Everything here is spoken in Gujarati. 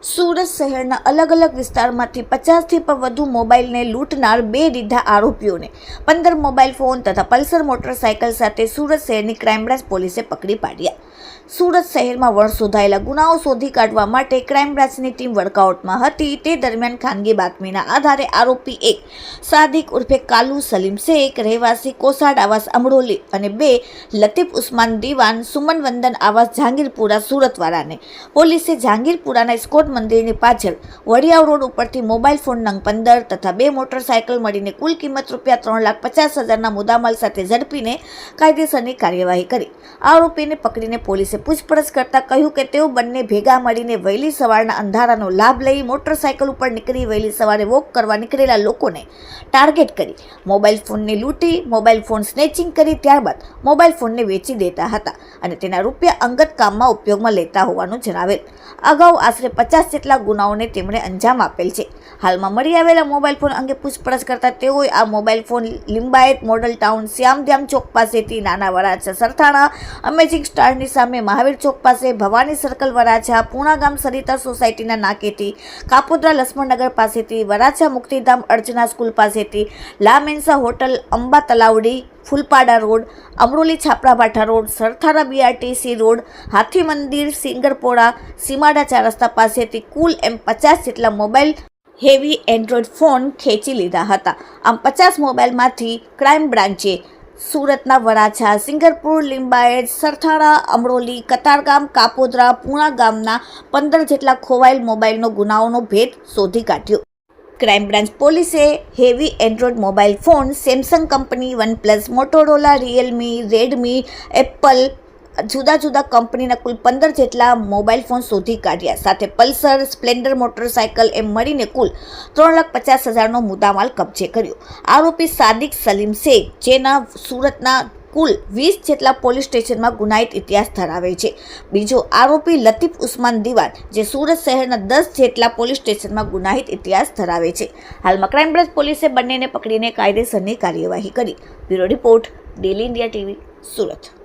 સુરત શહેરના અલગ અલગ વિસ્તારમાંથી 50થી પણ વધુ મોબાઈલને લૂંટનાર બે રીઢા આરોપીઓને 15 મોબાઈલ ફોન તથા પલ્સર મોટરસાયકલ સાથે સુરત શહેરની ક્રાઇમ બ્રાન્ચ પોલીસે પકડી પાડ્યા. સુરત શહેરમાં વણશોધાયેલા ગુનાઓ શોધી કાઢવા માટે ક્રાઇમ બ્રાન્ચની ટીમ વર્કઆઉટમાં હતી. તે દરમિયાન ખાનગી બાતમીના આધારે આરોપી 1 સાદિક ઉર્ફે કાલુ સલીમ શેખ રહેવાસી કોસાડ આવાસ અમરોલી અને 2 લતીફ ઉસ્માન દીવાન સુમન વંદન આવાસ જહાંગીરપુરા સુરતવાળાને પોલીસે જહાંગીરપુરાના સ્કોટ મંદિરની પાછળ વડિયાવ રોડ ઉપરથી મોબાઈલ ફોન નંગ 15 તથા 2 મોટરસાયકલ મળીને કુલ કિંમત ₹3,50,000ના મુદ્દામાલ સાથે ઝડપીને કાયદેસરની કાર્યવાહી કરી. આરોપીને પકડીને પોલીસે પૂછપરછ કરતા કહ્યું કે તેઓ બંને ભેગા મળીને વહેલી સવારના અંધારાનો લાભ લઈ મોટરસાયકલ ઉપર નીકળી વહેલી સવારે વોક કરવા નીકળેલા લોકોને ટાર્ગેટ કરી મોબાઈલ ફોનને લૂંટી મોબાઈલ ફોન સ્નેચિંગ કરી ત્યારબાદ મોબાઈલ ફોનને વેચી દેતા હતા અને તેના રૂપિયા અંગત કામમાં ઉપયોગમાં લેતા હોવાનું જણાવેલ. અગાઉ આશરે 50 જેટલા ગુનાઓને તેમણે અંજામ આપેલ છે. હાલમાં મળી આવેલા મોબાઈલ ફોન અંગે પૂછપરછ કરતા તેઓએ આ mobile phone Limbayat model town શ્યામધ્યામ ચોક પાસેથી નાના વરાછા સરથાણા અમેઝિંગ સ્ટારની સામે મહાવીર ચોક પાસે ભવાની સર્કલ વરાછા પૂણા ગામ સરિતા સોસાયટીના નાકેથી કાપોદ્રા લક્ષ્મણનગર પાસેથી વરાછા મુક્તિધામ અર્ચના સ્કૂલ પાસેથી La Mensa hotel Amba Talavdi Fulpada road Amroli Chhaprabhatha road Sarthana BRTC road Hathi Mandir સિંગરપોળા સીમાડા 4 રસ્તા પાસેથી કુલ 50 જેટલા મોબાઈલ હેવી એન્ડ્રોઈડ ફોન ખેંચી લીધા હતા. આમ 50 મોબાઈલમાંથી ક્રાઇમ બ્રાન્ચે સુરતના વરાછા સિંગરપુર લિંબાયત સરથાણા અમરોલી કતારગામ કાપોદ્રા પૂણા ગામના 15 જેટલા ખોવાયેલ મોબાઈલનો ગુનાઓનો ભેદ શોધી કાઢ્યો. ક્રાઇમ બ્રાન્ચ પોલીસે heavy Android mobile phone Samsung company, OnePlus, Motorola, Realme, Redmi, Apple જુદા જુદા કંપનીના કુલ 15 જેટલા મોબાઈલ ફોન શોધી કાઢ્યા. સાથે પલ્સર, સ્પ્લેન્ડર મોટરસાયકલ એમ મળીને કુલ ₹3,50,000નો મુદ્દામાલ કબજે કર્યો. આરોપી સાદિક સલીમ શેખ જેના સુરતના કુલ 20 જેટલા પોલીસ સ્ટેશનમાં ગુનાહિત ઇતિહાસ ધરાવે છે. બીજો આરોપી લતીફ ઉસ્માન દીવાન જે સુરત શહેરના 10 જેટલા પોલીસ સ્ટેશનમાં ગુનાહિત ઇતિહાસ ધરાવે છે. હાલમાં ક્રાઇમ બ્રાન્ચ પોલીસે બંનેને પકડીને કાયદેસરની કાર્યવાહી કરી. Bureau report, daily India TV, Surat.